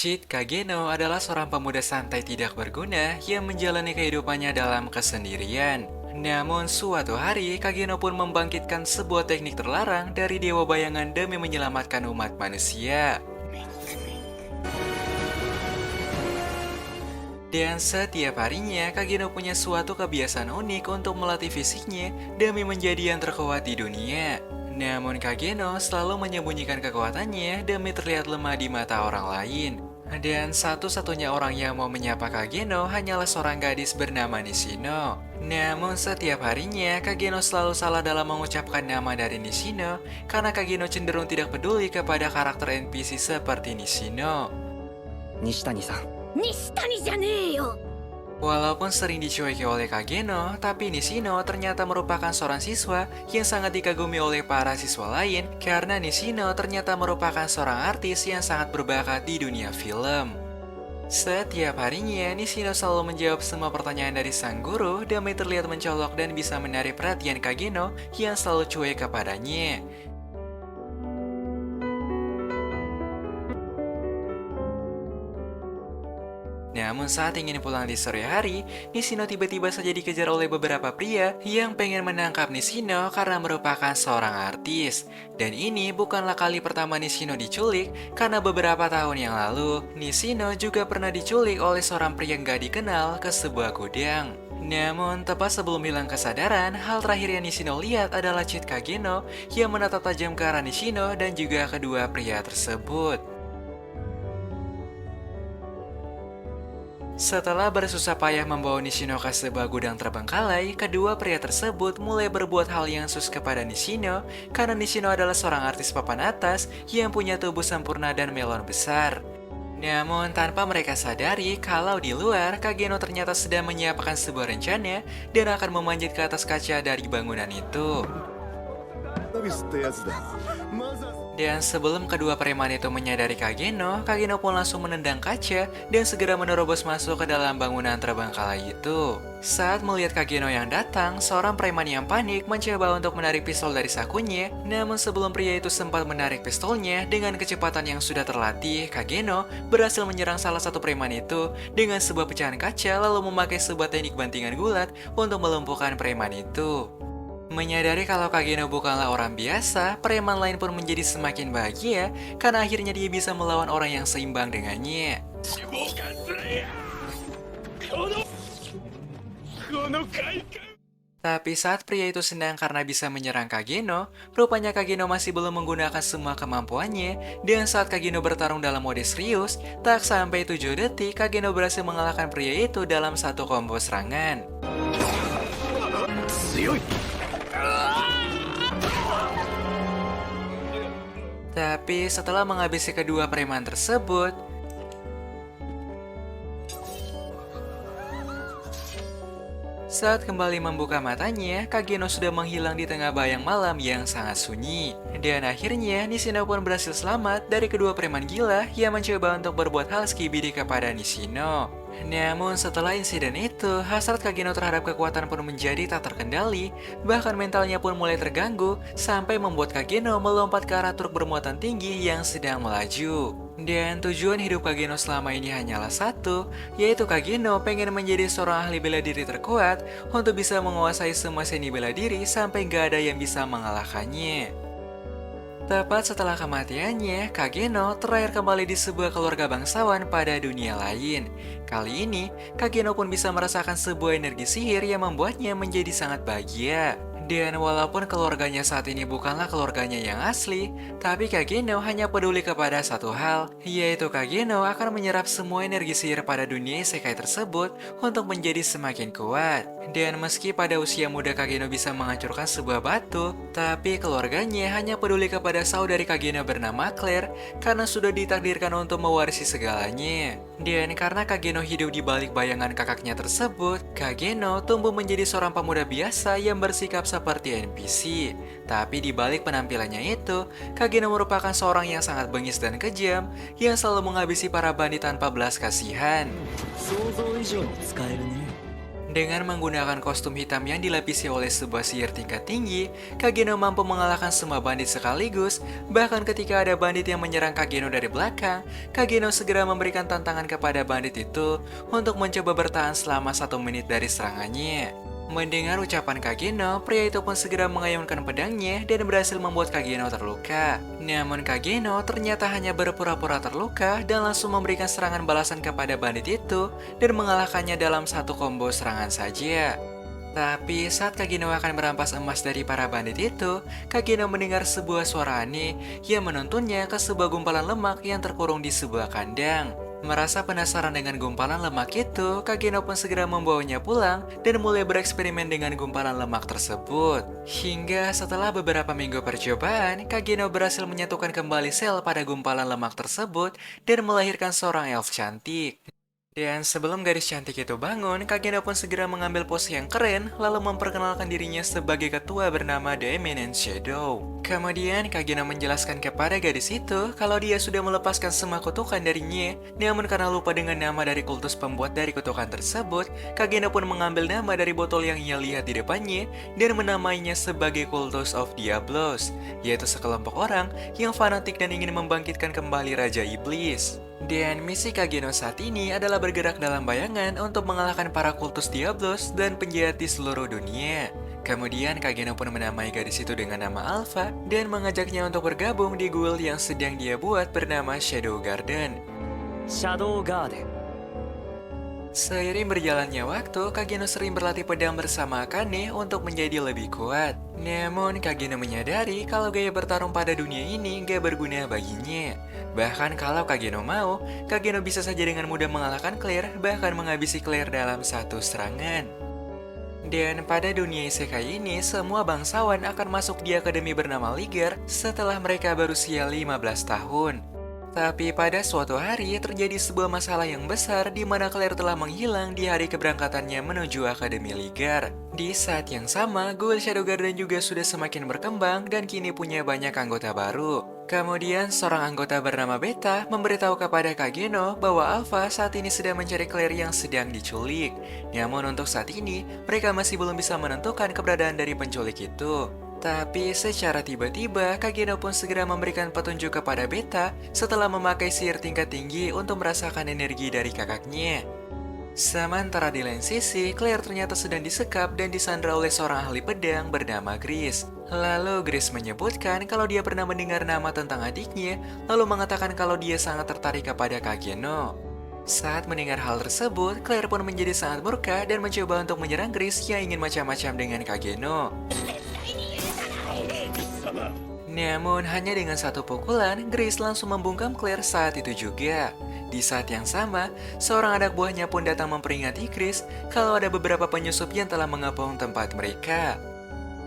Chid Kageno adalah seorang pemuda santai tidak berguna yang menjalani kehidupannya dalam kesendirian. Namun suatu hari, Kageno pun membangkitkan sebuah teknik terlarang dari Dewa Bayangan demi menyelamatkan umat manusia. Dan setiap harinya, Kageno punya suatu kebiasaan unik untuk melatih fisiknya demi menjadi yang terkuat di dunia. Namun Kageno selalu menyembunyikan kekuatannya demi terlihat lemah di mata orang lain. Dan satu-satunya orang yang mau menyapa Kageno hanyalah seorang gadis bernama Nishino. Namun setiap harinya, Kageno selalu salah dalam mengucapkan nama dari Nishino karena Kageno cenderung tidak peduli kepada karakter NPC seperti Nishino. 西谷さん。西谷じゃねえよ。 Walaupun sering dicueki oleh Kageno, tapi Nishino ternyata merupakan seorang siswa yang sangat dikagumi oleh para siswa lain karena Nishino ternyata merupakan seorang artis yang sangat berbakat di dunia film. Setiap harinya, Nishino selalu menjawab semua pertanyaan dari sang guru demi terlihat mencolok dan bisa menarik perhatian Kageno yang selalu cuek kepadanya. Namun saat ingin pulang di sore hari, Nishino tiba-tiba saja dikejar oleh beberapa pria yang pengen menangkap Nishino karena merupakan seorang artis. Dan ini bukanlah kali pertama Nishino diculik, karena beberapa tahun yang lalu, Nishino juga pernah diculik oleh seorang pria yang gak dikenal ke sebuah gudang. Namun, tepat sebelum hilang kesadaran, hal terakhir yang Nishino lihat adalah Chid Kageno yang menatap tajam ke arah Nishino dan juga kedua pria tersebut. Setelah bersusah payah membawa Nishino ke sebuah gudang terbengkalai, kedua pria tersebut mulai berbuat hal yang sus kepada Nishino karena Nishino adalah seorang artis papan atas yang punya tubuh sempurna dan melon besar. Namun tanpa mereka sadari kalau di luar, Kageno ternyata sedang menyiapkan sebuah rencana dan akan memanjat ke atas kaca dari bangunan itu. サビスってやつだ。まずは Dan sebelum kedua preman itu menyadari Kageno, Kageno pun langsung menendang kaca dan segera menerobos masuk ke dalam bangunan terbengkalai itu. Saat melihat Kageno yang datang, seorang preman yang panik mencoba untuk menarik pistol dari sakunya. Namun sebelum pria itu sempat menarik pistolnya dengan kecepatan yang sudah terlatih, Kageno berhasil menyerang salah satu preman itu dengan sebuah pecahan kaca lalu memakai sebuah teknik bantingan gulat untuk melumpuhkan preman itu. Menyadari kalau Kageno bukanlah orang biasa, preman lain pun menjadi semakin bahagia karena akhirnya dia bisa melawan orang yang seimbang dengannya. この快感。 Tapi saat pria itu senang karena bisa menyerang Kageno, rupanya Kageno masih belum menggunakan semua kemampuannya, dan saat Kageno bertarung dalam mode serius, tak sampai 7 detik Kageno berhasil mengalahkan pria itu dalam satu combo serangan. 強い。 Tapi setelah menghabisi kedua preman tersebut, saat kembali membuka matanya, Kageno sudah menghilang di tengah bayang malam yang sangat sunyi. Dan akhirnya, Nishino pun berhasil selamat dari kedua preman gila yang mencoba untuk berbuat hal skibidi kepada Nishino. Namun setelah insiden itu, hasrat Kageno terhadap kekuatan pun menjadi tak terkendali, bahkan mentalnya pun mulai terganggu, sampai membuat Kageno melompat ke arah truk bermuatan tinggi yang sedang melaju. Dan tujuan hidup Kageno selama ini hanyalah satu, yaitu Kageno pengen menjadi seorang ahli bela diri terkuat untuk bisa menguasai semua seni bela diri sampai gak ada yang bisa mengalahkannya. Tepat setelah kematiannya, Kageno terakhir kembali di sebuah keluarga bangsawan pada dunia lain. Kali ini, Kageno pun bisa merasakan sebuah energi sihir yang membuatnya menjadi sangat bahagia. Dan walaupun keluarganya saat ini bukanlah keluarganya yang asli, tapi Kageno hanya peduli kepada satu hal, yaitu Kageno akan menyerap semua energi sihir pada dunia isekai tersebut untuk menjadi semakin kuat. Dan meski pada usia muda Kageno bisa menghancurkan sebuah batu, tapi keluarganya hanya peduli kepada saudari Kageno bernama Claire karena sudah ditakdirkan untuk mewarisi segalanya. Dan karena Kageno hidup di balik bayangan kakaknya tersebut, Kageno tumbuh menjadi seorang pemuda biasa yang bersikap seperti NPC. Tapi di balik penampilannya itu, Kageno merupakan seorang yang sangat bengis dan kejam yang selalu menghabisi para bandit tanpa belas kasihan. 想像以上に使えるね。Dengan menggunakan kostum hitam yang dilapisi oleh sebuah sihir tingkat tinggi, Kageno mampu mengalahkan semua bandit sekaligus. Bahkan ketika ada bandit yang menyerang Kageno dari belakang, Kageno segera memberikan tantangan kepada bandit itu untuk mencoba bertahan selama 1 menit dari serangannya. Mendengar ucapan Kageno, pria itu pun segera mengayunkan pedangnya dan berhasil membuat Kageno terluka. Namun Kageno ternyata hanya berpura-pura terluka dan langsung memberikan serangan balasan kepada bandit itu dan mengalahkannya dalam satu combo serangan saja. Tapi saat Kageno akan merampas emas dari para bandit itu, Kageno mendengar sebuah suara aneh yang menuntunnya ke sebuah gumpalan lemak yang terkurung di sebuah kandang. Merasa penasaran dengan gumpalan lemak itu, Kageno pun segera membawanya pulang dan mulai bereksperimen dengan gumpalan lemak tersebut. Hingga setelah beberapa minggu percobaan, Kageno berhasil menyatukan kembali sel pada gumpalan lemak tersebut dan melahirkan seorang elf cantik. Dan sebelum gadis cantik itu bangun, Kageno pun segera mengambil pose yang keren, lalu memperkenalkan dirinya sebagai ketua bernama The Eminent Shadow. Kemudian Kageno menjelaskan kepada gadis itu kalau dia sudah melepaskan semua kutukan darinya, namun karena lupa dengan nama dari kultus pembuat dari kutukan tersebut, Kageno pun mengambil nama dari botol yang ia lihat di depannya dan menamainya sebagai Cultus of Diablos, yaitu sekelompok orang yang fanatik dan ingin membangkitkan kembali Raja Iblis. Dan misi Kageno saat ini adalah bergerak dalam bayangan untuk mengalahkan para kultus Diablos dan penjahat di seluruh dunia. Kemudian Kageno pun menamai gadis itu dengan nama Alpha dan mengajaknya untuk bergabung di guild yang sedang dia buat bernama Shadow Garden. シャドウガーデン Seiring berjalannya waktu, Kageno sering berlatih pedang bersama Akane untuk menjadi lebih kuat. Namun, Kageno menyadari kalau gaya bertarung pada dunia ini gak berguna baginya. Bahkan kalau Kageno mau, Kageno bisa saja dengan mudah mengalahkan Claire, bahkan menghabisi Claire dalam satu serangan. Dan pada dunia isekai ini, semua bangsawan akan masuk di akademi bernama Ligar setelah mereka berusia 15 tahun. Tapi pada suatu hari terjadi sebuah masalah yang besar di mana Claire telah menghilang di hari keberangkatannya menuju Akademi Ligar. Di saat yang sama, Guild Shadow Garden juga sudah semakin berkembang dan kini punya banyak anggota baru. Kemudian seorang anggota bernama Beta memberitahu kepada Kageno bahwa Alpha saat ini sedang mencari Claire yang sedang diculik. Namun untuk saat ini, mereka masih belum bisa menentukan keberadaan dari penculik itu. Tapi secara tiba-tiba, Kageno pun segera memberikan petunjuk kepada Beta setelah memakai sihir tingkat tinggi untuk merasakan energi dari kakaknya. Sementara di lain sisi, Claire ternyata sedang disekap dan disandra oleh seorang ahli pedang bernama Gris. Lalu Gris menyebutkan kalau dia pernah mendengar nama tentang adiknya, lalu mengatakan kalau dia sangat tertarik kepada Kageno. Saat mendengar hal tersebut, Claire pun menjadi sangat murka dan mencoba untuk menyerang Gris yang ingin macam-macam dengan Kageno. Namun hanya dengan satu pukulan, Grace langsung membungkam Claire saat itu juga. Di saat yang sama, seorang anak buahnya pun datang memperingati Grace kalau ada beberapa penyusup yang telah mengepung tempat mereka.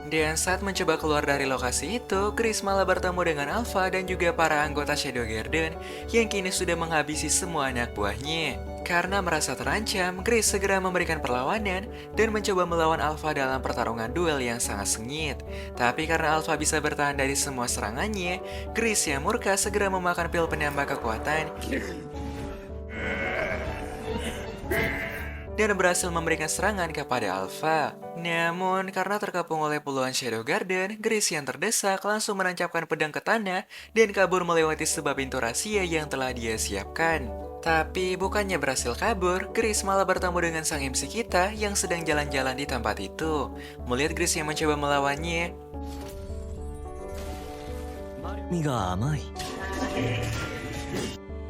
Dan saat mencoba keluar dari lokasi itu, Grace malah bertemu dengan Alpha dan juga para anggota Shadow Garden yang kini sudah menghabisi semua anak buahnya. Karena merasa terancam, Grace segera memberikan perlawanan dan mencoba melawan Alpha dalam pertarungan duel yang sangat sengit. Tapi karena Alpha bisa bertahan dari semua serangannya, Grace yang murka segera memakan pil penambah kekuatan dan berhasil memberikan serangan kepada Alpha. Namun, karena terkepung oleh puluhan Shadow Garden, Grace yang terdesak langsung menancapkan pedang ke tanah dan kabur melewati sebuah pintu rahasia yang telah dia siapkan. Tapi bukannya berhasil kabur, Grace malah bertemu dengan sang MC kita yang sedang jalan-jalan di tempat itu. Melihat Grace yang mencoba melawannya, 身が甘い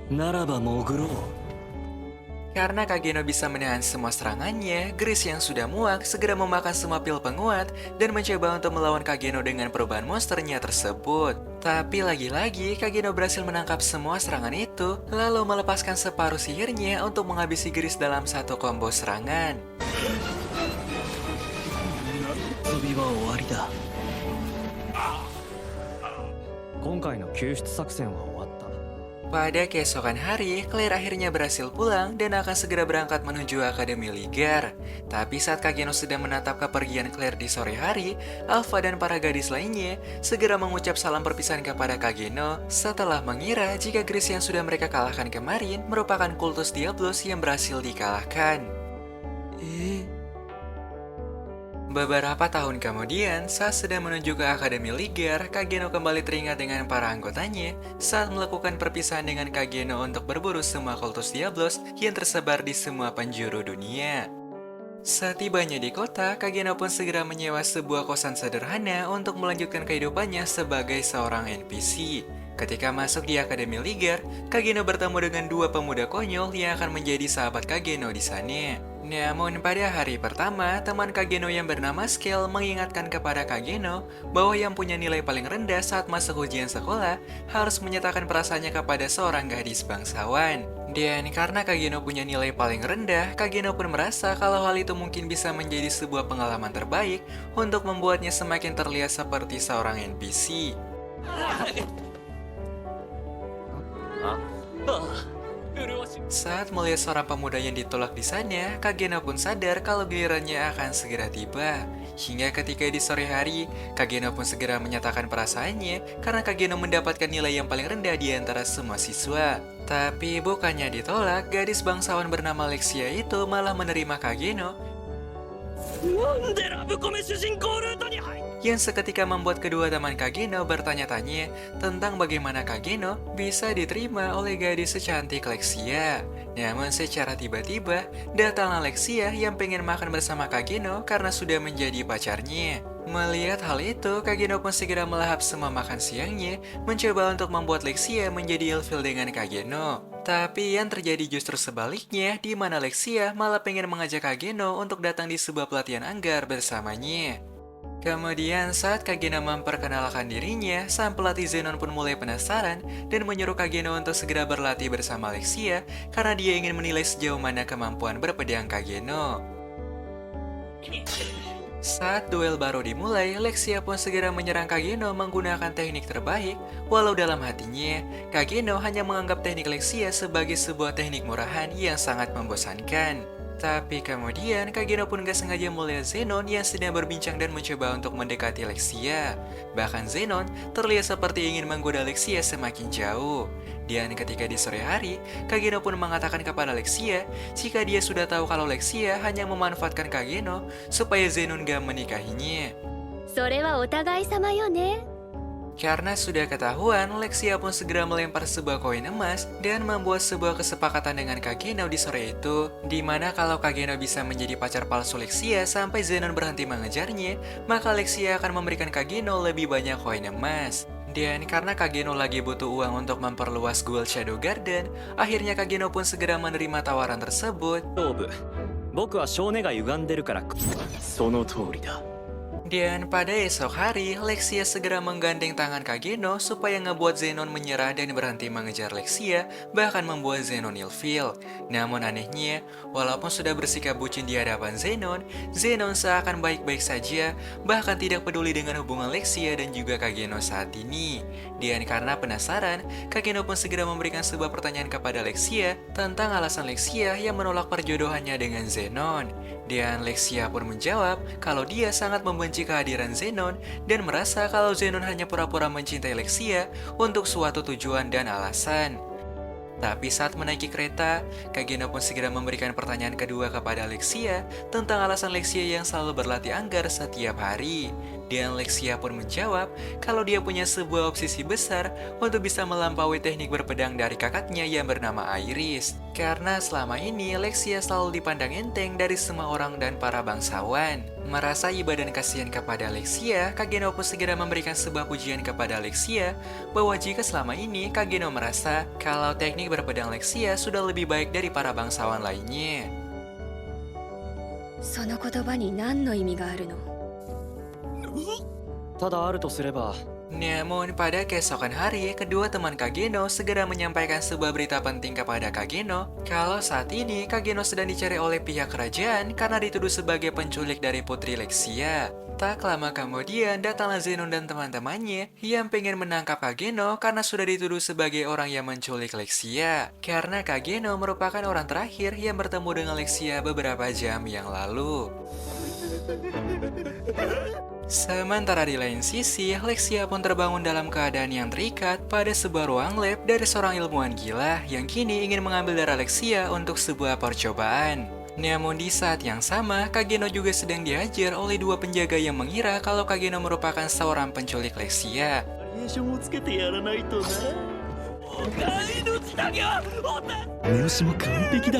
ならば潜ろう karena Kageno bisa menahan semua serangannya, Grace yang sudah muak segera memakan semua pil penguat dan mencoba untuk melawan Kageno dengan perubahan monsternya tersebut. Tapi lagi-lagi Kageno berhasil menangkap semua serangan itu, lalu melepaskan separuh sihirnya untuk menghabisi Grace dalam satu combo serangan. 遊びは終わりだ今回の救出作戦は終わった Pada keesokan hari, Claire akhirnya berhasil pulang dan akan segera berangkat menuju Akademi Ligar. Tapi saat Kageno sedang menatap kepergian Claire di sore hari, Alpha dan para gadis lainnya segera mengucap salam perpisahan kepada Kageno setelah mengira jika Grace yang sudah mereka kalahkan kemarin merupakan kultus Diablos yang berhasil dikalahkan. Beberapa tahun kemudian, saat sedang menuju ke Akademi Ligar, Kageno kembali teringat dengan para anggotanya saat melakukan perpisahan dengan Kageno untuk berburu semua kultus Diablos yang tersebar di semua penjuru dunia. Setibanya di kota, Kageno pun segera menyewa sebuah kosan sederhana untuk melanjutkan kehidupannya sebagai seorang NPC. Ketika masuk di Akademi Ligar, Kageno bertemu dengan dua pemuda konyol yang akan menjadi sahabat Kageno di sana. Namun pada hari pertama, teman Kageno yang bernama Scale mengingatkan kepada Kageno bahwa yang punya nilai paling rendah saat masuk ujian sekolah harus menyatakan perasaannya kepada seorang gadis bangsawan. Dan karena Kageno punya nilai paling rendah, Kageno pun merasa kalau hal itu mungkin bisa menjadi sebuah pengalaman terbaik untuk membuatnya semakin terlihat seperti seorang NPC. Saat melihat seorang pemuda yang ditolak di sana, Kageno pun sadar kalau gilirannya akan segera tiba. Hingga ketika di sore hari, Kageno pun segera menyatakan perasaannya karena Kageno mendapatkan nilai yang paling rendah di antara semua siswa. Tapi bukannya ditolak, gadis bangsawan bernama Lexia itu malah menerima Kageno yang seketika membuat kedua teman Kageno bertanya-tanya tentang bagaimana Kageno bisa diterima oleh gadis secantik Lexia. Namun secara tiba-tiba, datanglah Lexia yang pengen makan bersama Kageno karena sudah menjadi pacarnya. Melihat hal itu, Kageno pun segera melahap semua makan siangnya, mencoba untuk membuat Lexia menjadi ilfil dengan Kageno. Tapi yang terjadi justru sebaliknya, di mana Lexia malah pengen mengajak Kageno untuk datang di sebuah pelatihan anggar bersamanya. Kemudian saat Kageno memperkenalkan dirinya, sang pelatih Zenon pun mulai penasaran dan menyuruh Kageno untuk segera berlatih bersama Lexia karena dia ingin menilai sejauh mana kemampuan berpedang Kageno. Saat duel baru dimulai, Lexia pun segera menyerang Kageno menggunakan teknik terbaik, walau dalam hatinya, Kageno hanya menganggap teknik Lexia sebagai sebuah teknik murahan yang sangat membosankan. Tapi kemudian Kageno pun gak sengaja melihat Zenon yang sedang berbincang dan mencoba untuk mendekati Lexia. Bahkan Zenon terlihat seperti ingin menggoda Lexia semakin jauh. Dan ketika di sore hari, Kageno pun mengatakan kepada Lexia jika dia sudah tahu kalau Lexia hanya memanfaatkan Kageno supaya Zenon gak menikahinya. それはお互い様よね。 Karena sudah ketahuan, Lexia pun segera melempar sebuah koin emas dan membuat sebuah kesepakatan dengan Kageno di sore itu, di mana kalau Kageno bisa menjadi pacar palsu Lexia sampai Zenon berhenti mengejarnya, maka Lexia akan memberikan Kageno lebih banyak koin emas. Dan karena Kageno lagi butuh uang untuk memperluas Gold Shadow Garden, akhirnya Kageno pun segera menerima tawaran tersebut. 勝負僕は少年が歪んでるからその通りだ Dan pada esok hari, Lexia segera menggandeng tangan Kageno supaya ngebuat Zenon menyerah dan berhenti mengejar Lexia, bahkan membuat Zenon ilfil. Namun anehnya, walaupun sudah bersikap bucin di hadapan Zenon, Zenon seakan baik-baik saja, bahkan tidak peduli dengan hubungan Lexia dan juga Kageno saat ini. Dan karena penasaran, Kageno pun segera memberikan sebuah pertanyaan kepada Lexia tentang alasan Lexia yang menolak perjodohannya dengan Zenon. Dan Lexia pun menjawab kalau dia sangat membenci kehadiran Zenon dan merasa kalau Zenon hanya pura-pura mencintai Lexia untuk suatu tujuan dan alasan. Tapi saat menaiki kereta, Kageno pun segera memberikan pertanyaan kedua kepada Lexia tentang alasan Lexia yang selalu berlatih anggar setiap hari. Dan Lexia pun menjawab kalau dia punya sebuah obsesi besar untuk bisa melampaui teknik berpedang dari kakaknya yang bernama Iris. Karena selama ini Lexia selalu dipandang enteng dari semua orang dan para bangsawan. Merasa iba dan kasihan kepada Lexia, Kageno pun segera memberikan sebuah pujian kepada Lexia bahwa jika selama ini Kageno merasa kalau teknik berpedang Lexia sudah lebih baik dari para bangsawan lainnya. その言葉に何の意味があるの？ ただあるとすれば Namun pada keesokan hari, kedua teman Kageno segera menyampaikan sebuah berita penting kepada Kageno kalau saat ini Kageno sedang dicari oleh pihak kerajaan karena dituduh sebagai penculik dari putri Lexia. Tak lama kemudian datanglah Zenon dan teman-temannya yang pengen menangkap Kageno karena sudah dituduh sebagai orang yang menculik Lexia. Karena Kageno merupakan orang terakhir yang bertemu dengan Lexia beberapa jam yang lalu. Sementara di lain sisi, Lexia pun terbangun dalam keadaan yang terikat pada sebuah ruang lab dari seorang ilmuwan gila yang kini ingin mengambil darah Lexia untuk sebuah percobaan. Namun di saat yang sama, Kageno juga sedang diajar oleh dua penjaga yang mengira kalau Kageno merupakan seorang penculik Lexia. バリエーションをつけてやらないとな。お前のつが三好も完璧だ。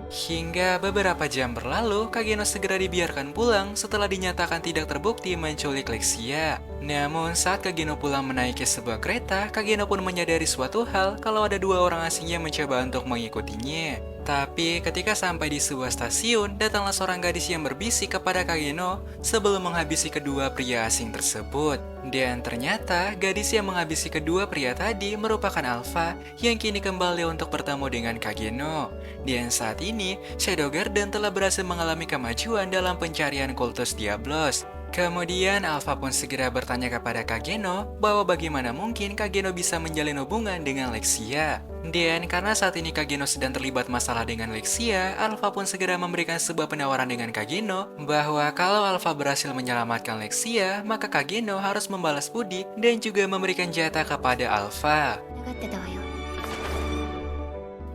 Hingga beberapa jam berlalu, Kageno segera dibiarkan pulang setelah dinyatakan tidak terbukti menculik Lexia. Namun saat Kageno pulang menaiki sebuah kereta, Kageno pun menyadari suatu hal kalau ada dua orang asing yang mencoba untuk mengikutinya. Tapi ketika sampai di sebuah stasiun, datanglah seorang gadis yang berbisik kepada Kageno sebelum menghabisi kedua pria asing tersebut. Dan ternyata gadis yang menghabisi kedua pria tadi merupakan Alpha yang kini kembali untuk bertemu dengan Kageno. Dan saat ini, Shadow Garden telah berhasil mengalami kemajuan dalam pencarian kultus Diablos. Kemudian Alpha pun segera bertanya kepada Kageno bahwa bagaimana mungkin Kageno bisa menjalin hubungan dengan Lexia. Dan karena saat ini Kageno sedang terlibat masalah dengan Lexia, Alpha pun segera memberikan sebuah penawaran dengan Kageno bahwa kalau Alpha berhasil menyelamatkan Lexia, maka Kageno harus membalas budi dan juga memberikan jatah kepada Alpha. 願ってたわよ。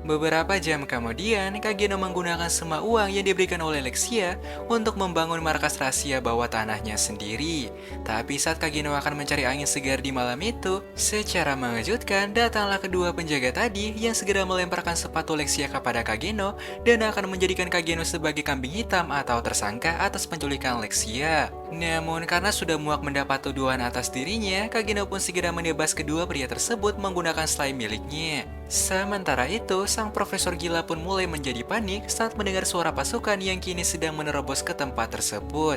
Beberapa jam kemudian, Kageno menggunakan semua uang yang diberikan oleh Lexia untuk membangun markas rahasia bawah tanahnya sendiri. Tapi saat Kageno akan mencari angin segar di malam itu, secara mengejutkan datanglah kedua penjaga tadi yang segera melemparkan sepatu Lexia kepada Kageno dan akan menjadikan Kageno sebagai kambing hitam atau tersangka atas penculikan Lexia. Namun karena sudah muak mendapat tuduhan atas dirinya, Kageno pun segera menebas kedua pria tersebut menggunakan slime miliknya. Sementara itu, sang profesor gila pun mulai menjadi panik saat mendengar suara pasukan yang kini sedang menerobos ke tempat tersebut.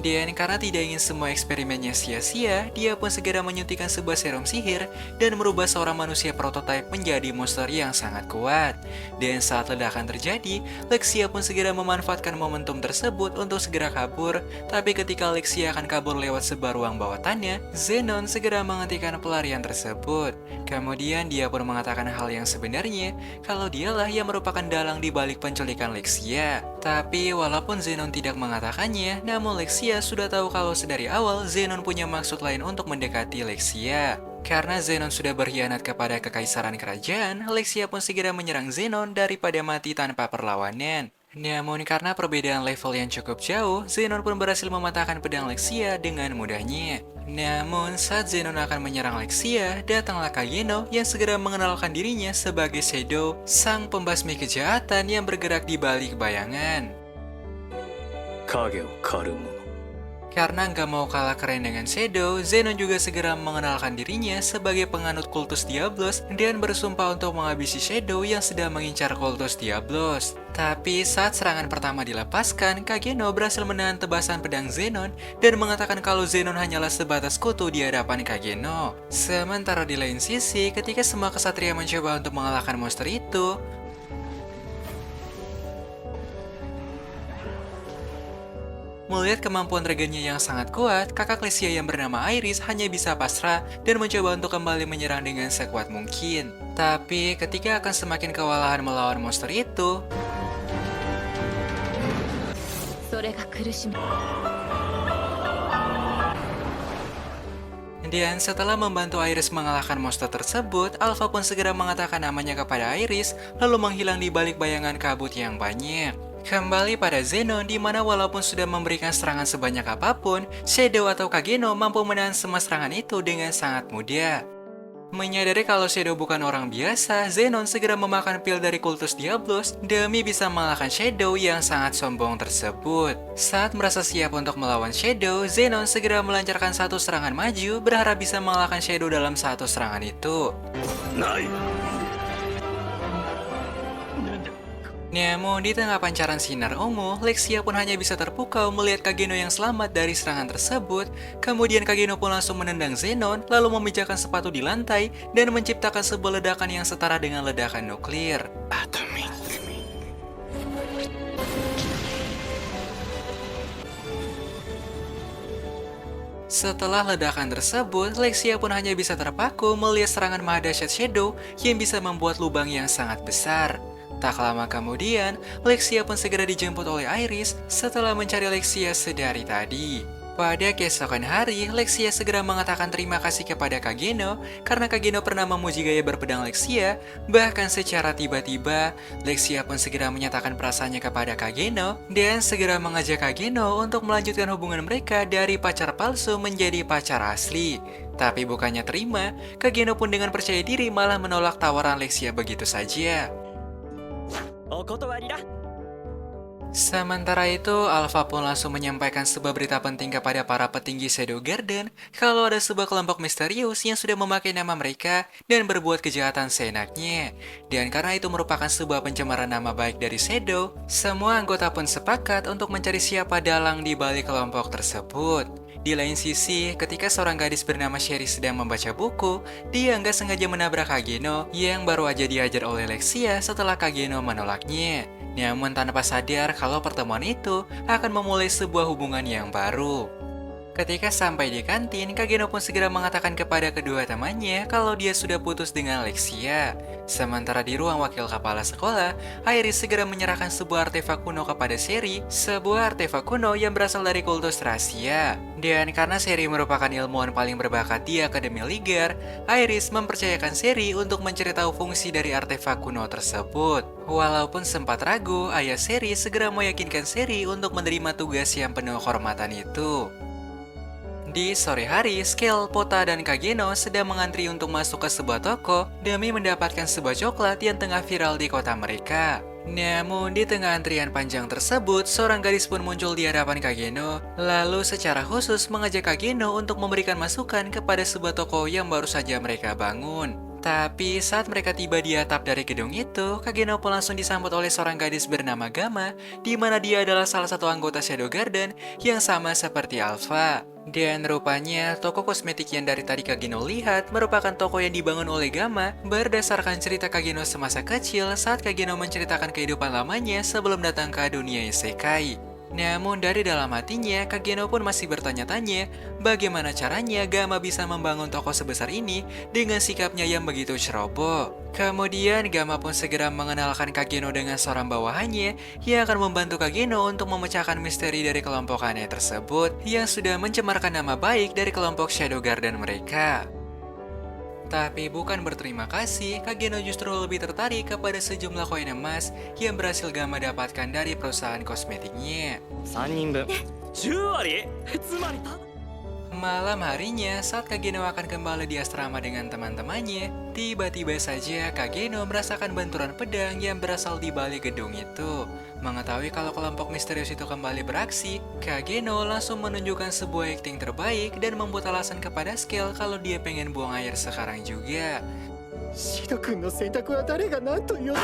Dan karena tidak ingin semua eksperimennya sia-sia, dia pun segera menyuntikkan sebuah serum sihir dan merubah seorang manusia prototipe menjadi monster yang sangat kuat. Dan saat ledakan terjadi, Lexia pun segera memanfaatkan momentum tersebut untuk segera kabur. Tapi ketika Lexia akan kabur lewat sebuah ruang bawah tanah, Zenon segera menghentikan pelarian tersebut. Kemudian dia pun mengatakan hal yang sebenarnya, kalau dialah yang merupakan dalang di balik penculikan Lexia. Tapi walaupun Zenon tidak mengatakannya, namun Lexia sudah tahu kalau sedari awal Zenon punya maksud lain untuk mendekati Lexia. Karena Zenon sudah berkhianat kepada kekaisaran kerajaan, Lexia pun segera menyerang Zenon daripada mati tanpa perlawanan. Namun karena perbedaan level yang cukup jauh, Zenon pun berhasil mematahkan pedang Lexia dengan mudahnya. Namun saat Zenon akan menyerang Lexia, datanglah Kageno yang segera mengenalkan dirinya sebagai Shadow, sang pembasmi kejahatan yang bergerak di balik bayangan. 影を狩る者。 Karena nggak mau kalah keren dengan Shadow, Zenon juga segera mengenalkan dirinya sebagai penganut kultus Diablos dan bersumpah untuk menghabisi Shadow yang sedang mengincar kultus Diablos. Tapi saat serangan pertama dilepaskan, Kageno berhasil menahan tebasan pedang Zenon dan mengatakan kalau Zenon hanyalah sebatas kutu di hadapan Kageno. Sementara di lain sisi, ketika semua kesatria mencoba untuk mengalahkan monster itu, melihat kemampuan regennya yang sangat kuat, kakak Lexia yang bernama Iris hanya bisa pasrah dan mencoba untuk kembali menyerang dengan sekuat mungkin. Tapi ketika akan semakin kewalahan melawan monster itu, それが苦しむ。 dan setelah membantu Iris mengalahkan monster tersebut, Alpha pun segera mengatakan namanya kepada Iris, lalu menghilang di balik bayangan kabut yang banyak. Kembali pada Zenon, di mana walaupun sudah memberikan serangan sebanyak apapun, Shadow atau Kageno mampu menahan semua serangan itu dengan sangat mudah. Menyadari kalau Shadow bukan orang biasa, Zenon segera memakan pil dari kultus Diablos demi bisa mengalahkan Shadow yang sangat sombong tersebut. Saat merasa siap untuk melawan Shadow, Zenon segera melancarkan satu serangan maju, berharap bisa mengalahkan Shadow dalam satu serangan itu. ない。 Namun di tengah pancaran sinar ungu, Lexia pun hanya bisa terpukau melihat Kageno yang selamat dari serangan tersebut. Kemudian Kageno pun langsung menendang Zenon, lalu memijakkan sepatu di lantai dan menciptakan sebuah ledakan yang setara dengan ledakan nuklir. Atomic. Setelah ledakan tersebut, Lexia pun hanya bisa terpaku melihat serangan mahadahsyat Shadow yang bisa membuat lubang yang sangat besar. Tak lama kemudian, Lexia pun segera dijemput oleh Iris setelah mencari Lexia sedari tadi. Pada keesokan hari, Lexia segera mengatakan terima kasih kepada Kageno karena Kageno pernah memuji gaya berpedang Lexia. Bahkan secara tiba-tiba, Lexia pun segera menyatakan perasaannya kepada Kageno dan segera mengajak Kageno untuk melanjutkan hubungan mereka dari pacar palsu menjadi pacar asli. Tapi bukannya terima, Kageno pun dengan percaya diri malah menolak tawaran Lexia begitu saja. お断りだ。 Sementara itu, Alpha pun langsung menyampaikan sebuah berita penting kepada para petinggi Shadow Garden kalau ada sebuah kelompok misterius yang sudah memakai nama mereka dan berbuat kejahatan seenaknya. Dan karena itu merupakan sebuah pencemaran nama baik dari Shadow, semua anggota pun sepakat untuk mencari siapa dalang di balik kelompok tersebut. Di lain sisi, ketika seorang gadis bernama Sherry sedang membaca buku, dia nggak sengaja menabrak Kageno yang baru aja diajar oleh Lexia setelah Kageno menolaknya. Namun tanpa sadar kalau pertemuan itu akan memulai sebuah hubungan yang baru. Ketika sampai di kantin, Kageno pun segera mengatakan kepada kedua temannya kalau dia sudah putus dengan Lexia. Sementara di ruang wakil kepala sekolah, Iris segera menyerahkan sebuah artefak kuno kepada Sherry, sebuah artefak kuno yang berasal dari kultus rahasia. Dan karena Sherry merupakan ilmuwan paling berbakat di Akademi Ligar, Iris mempercayakan Sherry untuk mencari tahu fungsi dari artefak kuno tersebut. Walaupun sempat ragu, ayah Sherry segera meyakinkan Sherry untuk menerima tugas yang penuh kehormatan itu. Di sore hari, Scale, Pota, dan Kageno sedang mengantri untuk masuk ke sebuah toko demi mendapatkan sebuah coklat yang tengah viral di kota mereka. Namun, di tengah antrian panjang tersebut, seorang gadis pun muncul di hadapan Kageno, lalu secara khusus mengajak Kageno untuk memberikan masukan kepada sebuah toko yang baru saja mereka bangun. Tapi saat mereka tiba di atap dari gedung itu, Kageno pun langsung disambut oleh seorang gadis bernama Gamma, di mana dia adalah salah satu anggota Shadow Garden yang sama seperti Alpha. Dan rupanya, toko kosmetik yang dari tadi Kageno lihat merupakan toko yang dibangun oleh Gamma berdasarkan cerita Kageno semasa kecil saat Kageno menceritakan kehidupan lamanya sebelum datang ke dunia isekai. Namun dari dalam hatinya, Kageno pun masih bertanya-tanya bagaimana caranya Gamma bisa membangun toko sebesar ini dengan sikapnya yang begitu ceroboh. Kemudian Gamma pun segera mengenalkan Kageno dengan seorang bawahannya yang akan membantu Kageno untuk memecahkan misteri dari kelompok aneh tersebut yang sudah mencemarkan nama baik dari kelompok Shadow Garden mereka. Tapi bukan berterima kasih, Kageno justru lebih tertarik kepada sejumlah koin emas yang berhasil Gamma dapatkan dari perusahaan kosmetiknya. 3人分10割つまりた Malam harinya, saat Kageno akan kembali di asrama dengan teman-temannya, tiba-tiba saja Kageno merasakan benturan pedang yang berasal di balik gedung itu. Mengetahui kalau kelompok misterius itu kembali beraksi, Kageno langsung menunjukkan sebuah akting terbaik dan membuat alasan kepada Scale kalau dia pengen buang air sekarang juga. シド君の選択は誰が何と言おうと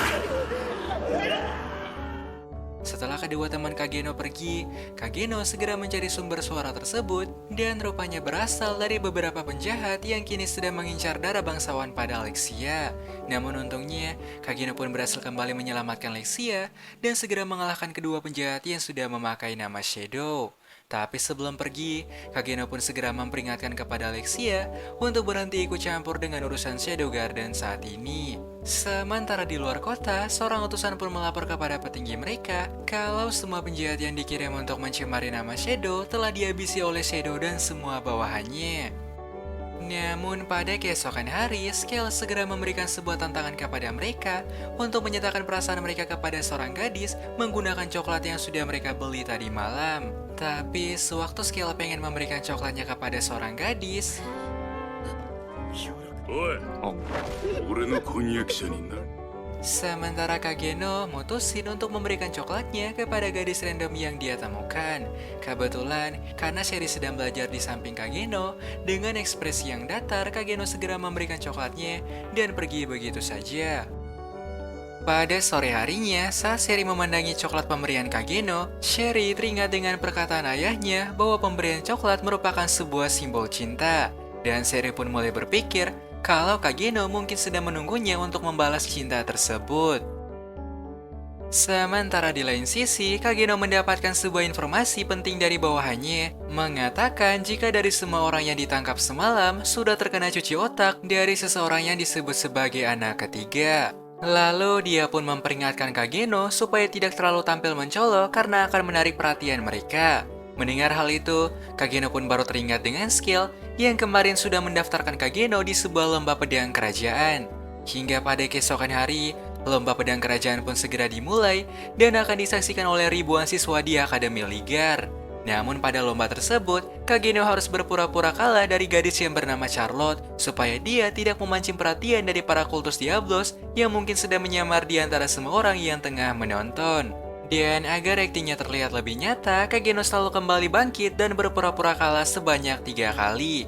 Setelah kedua teman Kageno pergi, Kageno segera mencari sumber suara tersebut dan rupanya berasal dari beberapa penjahat yang kini sedang mengincar darah bangsawan pada Lexia. Namun untungnya, Kageno pun berhasil kembali menyelamatkan Lexia dan segera mengalahkan kedua penjahat yang sudah memakai nama Shadow. Tapi sebelum pergi, Kageno pun segera memperingatkan kepada Lexia untuk berhenti ikut campur dengan urusan Shadow Garden saat ini. Sementara di luar kota, seorang utusan pun melapor kepada petinggi mereka kalau semua penjahat yang dikirim untuk mencemari nama Shadow telah dihabisi oleh Shadow dan semua bawahannya. Namun pada keesokan hari, Scale segera memberikan sebuah tantangan kepada mereka untuk menyatakan perasaan mereka kepada seorang gadis menggunakan coklat yang sudah mereka beli tadi malam. Tapi sewaktu Scale pengen memberikan coklatnya kepada seorang gadis, おい俺の婚約者にな sementara Kageno mutusin untuk memberikan coklatnya kepada gadis random yang dia temukan. Kebetulan, karena Sherry sedang belajar di samping Kageno, dengan ekspresi yang datar, Kageno segera memberikan coklatnya dan pergi begitu saja. Pada sore harinya, saat Sherry memandangi coklat pemberian Kageno, Sherry teringat dengan perkataan ayahnya bahwa pemberian coklat merupakan sebuah simbol cinta. Dan Sherry pun mulai berpikir kalau Kageno mungkin sedang menunggunya untuk membalas cinta tersebut. Sementara di lain sisi, Kageno mendapatkan sebuah informasi penting dari bawahannya, mengatakan jika dari semua orang yang ditangkap semalam sudah terkena cuci otak dari seseorang yang disebut sebagai anak ketiga. Lalu dia pun memperingatkan Kageno supaya tidak terlalu tampil mencolok karena akan menarik perhatian mereka. Mendengar hal itu, Kageno pun baru teringat dengan skill yang kemarin sudah mendaftarkan Kageno di sebuah lomba pedang kerajaan. Hingga pada keesokan hari, lomba pedang kerajaan pun segera dimulai dan akan disaksikan oleh ribuan siswa di Akademi Ligar. Namun pada lomba tersebut, Kageno harus berpura-pura kalah dari gadis yang bernama Charlotte supaya dia tidak memancing perhatian dari para kultus Diablos yang mungkin sedang menyamar di antara semua orang yang tengah menonton. Dan agar aktingnya terlihat lebih nyata, Kageno selalu kembali bangkit dan berpura-pura kalah sebanyak 3 kali.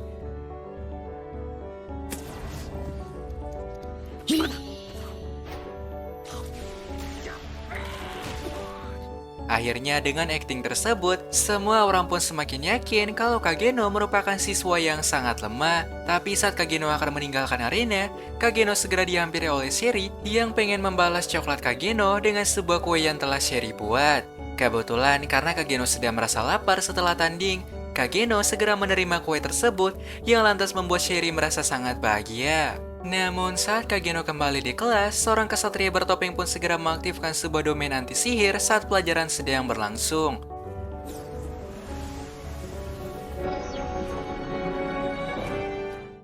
Akhirnya dengan akting tersebut, semua orang pun semakin yakin kalau Kageno merupakan siswa yang sangat lemah. Tapi saat Kageno akan meninggalkan arena, Kageno segera dihampiri oleh Sherry yang pengen membalas coklat Kageno dengan sebuah kue yang telah Sherry buat. Kebetulan karena Kageno sedang merasa lapar setelah tanding, Kageno segera menerima kue tersebut yang lantas membuat Sherry merasa sangat bahagia. Namun saat Kageno kembali di kelas, seorang kesatria bertopeng pun segera mengaktifkan sebuah domain anti-sihir saat pelajaran sedang berlangsung.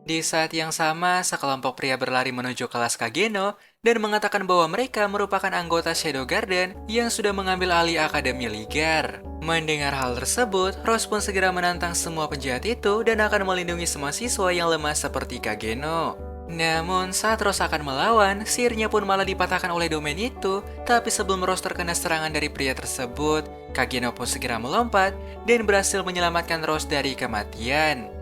Di saat yang sama, sekelompok pria berlari menuju kelas Kageno dan mengatakan bahwa mereka merupakan anggota Shadow Garden yang sudah mengambil alih Akademi Ligar. Mendengar hal tersebut, Rose pun segera menantang semua penjahat itu dan akan melindungi semua siswa yang lemah seperti Kageno. Namun saat Rose akan melawan, sihirnya pun malah dipatahkan oleh domain itu. Tapi sebelum Rose terkena serangan dari pria tersebut, Kageno pun segera melompat dan berhasil menyelamatkan Rose dari kematian.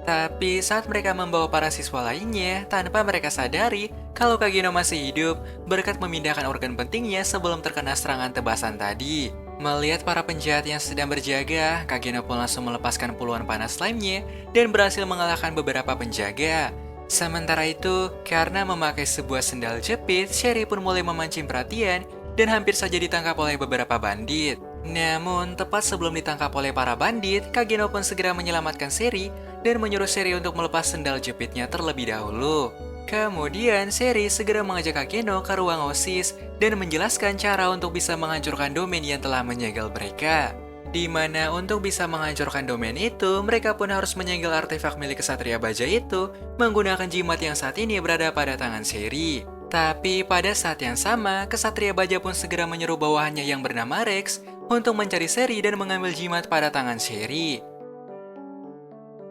Tapi saat mereka membawa para siswa lainnya, tanpa mereka sadari kalau Kageno masih hidup berkat memindahkan organ pentingnya sebelum terkena serangan tebasan tadi. Melihat para penjahat yang sedang berjaga, Kageno pun langsung melepaskan puluhan panas slime-nya dan berhasil mengalahkan beberapa penjaga. Sementara itu, karena memakai sebuah sendal jepit, Sherry pun mulai memancing perhatian dan hampir saja ditangkap oleh beberapa bandit. Namun, tepat sebelum ditangkap oleh para bandit, Kageno pun segera menyelamatkan Sherry dan menyuruh Sherry untuk melepas sendal jepitnya terlebih dahulu. Kemudian, Sherry segera mengajak Kageno ke ruang OSIS dan menjelaskan cara untuk bisa menghancurkan domain yang telah menyegel mereka. Di mana untuk bisa menghancurkan domain itu, mereka pun harus menyegel artefak milik Kesatria Baja itu menggunakan jimat yang saat ini berada pada tangan Sherry. Tapi pada saat yang sama, Kesatria Baja pun segera menyeru bawahannya yang bernama Rex untuk mencari Sherry dan mengambil jimat pada tangan Sherry.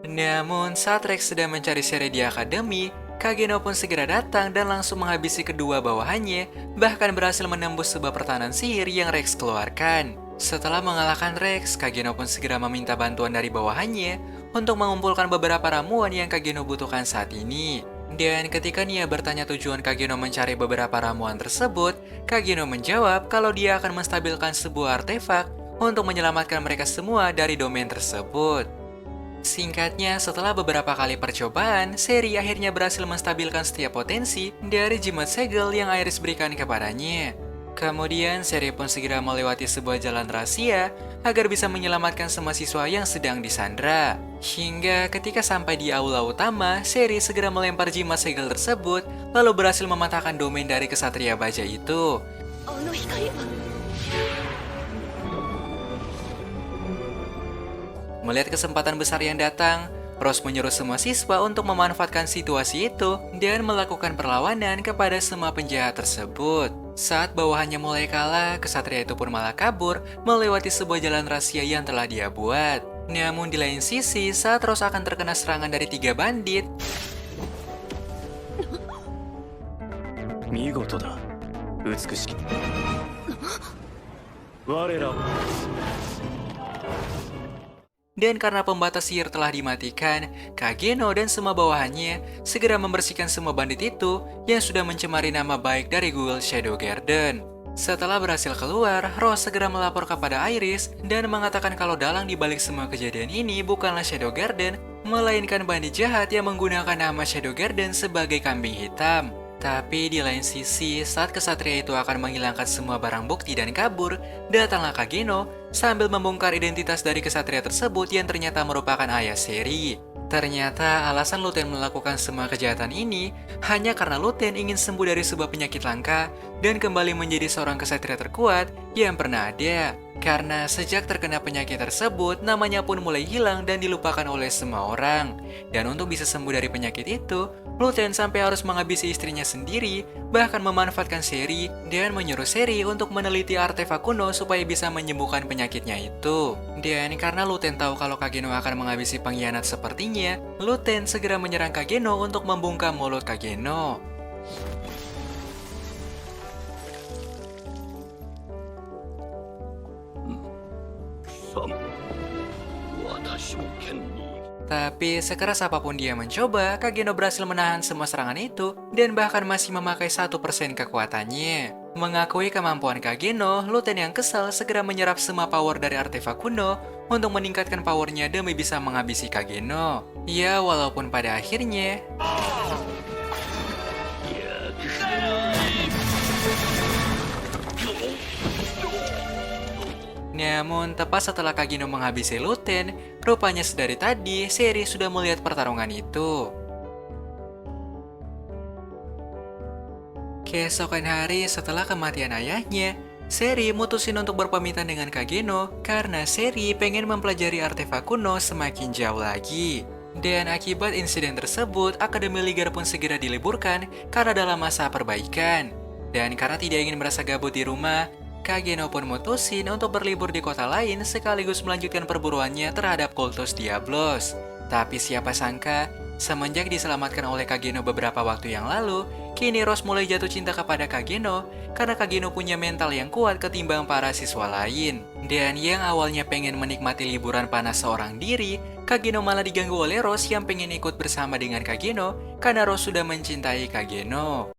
Namun, saat Rex sedang mencari Sherry di Akademi, Kageno pun segera datang dan langsung menghabisi kedua bawahannya, bahkan berhasil menembus sebuah pertahanan sihir yang Rex keluarkan. Setelah mengalahkan Rex, Kageno pun segera meminta bantuan dari bawahannya untuk mengumpulkan beberapa ramuan yang Kageno butuhkan saat ini. Dan ketika Nia bertanya tujuan Kageno mencari beberapa ramuan tersebut, Kageno menjawab kalau dia akan menstabilkan sebuah artefak untuk menyelamatkan mereka semua dari domain tersebut. Singkatnya, setelah beberapa kali percobaan, Sherry akhirnya berhasil menstabilkan setiap potensi dari jimat segel yang Iris berikan kepadanya. Kemudian, Sherry pun segera melewati sebuah jalan rahasia agar bisa menyelamatkan semua siswa yang sedang disandra. Hingga ketika sampai di aula utama, Sherry segera melempar jimat segel tersebut, lalu berhasil mematahkan domain dari Kesatria Baja itu. Melihat kesempatan besar yang datang, Rose menyuruh semua siswa untuk memanfaatkan situasi itu dan melakukan perlawanan kepada semua penjahat tersebut. Saat bawahannya mulai kalah, kesatria itu pun malah kabur melewati sebuah jalan rahasia yang telah dia buat. Namun di lain sisi, saat Rose akan terkena serangan dari 3 bandit, 見事だ美しき我らは dan karena pembatas sihir telah dimatikan, Kageno dan semua bawahannya segera membersihkan semua bandit itu yang sudah mencemari nama baik dari Guild Shadow Garden. Setelah berhasil keluar, Rose segera melapor kepada Iris dan mengatakan kalau dalang dibalik semua kejadian ini bukanlah Shadow Garden, melainkan bandit jahat yang menggunakan nama Shadow Garden sebagai kambing hitam. Tapi di lain sisi, saat kesatria itu akan menghilangkan semua barang bukti dan kabur, datanglah Kageno sambil membongkar identitas dari kesatria tersebut yang ternyata merupakan ayah Sherry. Ternyata alasan Luten melakukan semua kejahatan ini hanya karena Luten ingin sembuh dari sebuah penyakit langka dan kembali menjadi seorang kesatria terkuat yang pernah ada. Karena sejak terkena penyakit tersebut, namanya pun mulai hilang dan dilupakan oleh semua orang. Dan untuk bisa sembuh dari penyakit itu, Luten sampai harus menghabisi istrinya sendiri, bahkan memanfaatkan Seri dan menyuruh Seri untuk meneliti artefak kuno supaya bisa menyembuhkan penyakitnya itu. Dan karena Luten tahu kalau Kageno akan menghabisi pengkhianat sepertinya, Luten segera menyerang Kageno untuk membungkam mulut Kageno. さん私も剣に Tapi sekeras apapun dia mencoba, Kageno berhasil menahan semua serangan itu dan bahkan masih memakai 1% kekuatannya. Mengakui kemampuan Kageno, Luten yang kesal segera menyerap semua power dari artefak kuno untuk meningkatkan powernya demi bisa menghabisi Kageno. Ya, walaupun pada akhirnya namun, tepat setelah Kageno menghabisi Luten, rupanya sedari tadi, Seri sudah melihat pertarungan itu. Keesokan hari setelah kematian ayahnya, Seri mutusin untuk berpamitan dengan Kageno karena Seri pengen mempelajari artefak kuno semakin jauh lagi. Dan akibat insiden tersebut, Akademi Ligar pun segera diliburkan karena dalam masa perbaikan. Dan karena tidak ingin merasa gabut di rumah, Kageno pun mutusin untuk berlibur di kota lain sekaligus melanjutkan perburuannya terhadap kultus Diablos. Tapi siapa sangka, semenjak diselamatkan oleh Kageno beberapa waktu yang lalu, kini Rose mulai jatuh cinta kepada Kageno karena Kageno punya mental yang kuat ketimbang para siswa lain. Dan yang awalnya pengen menikmati liburan panas seorang diri, Kageno malah diganggu oleh Rose yang pengen ikut bersama dengan Kageno karena Rose sudah mencintai Kageno.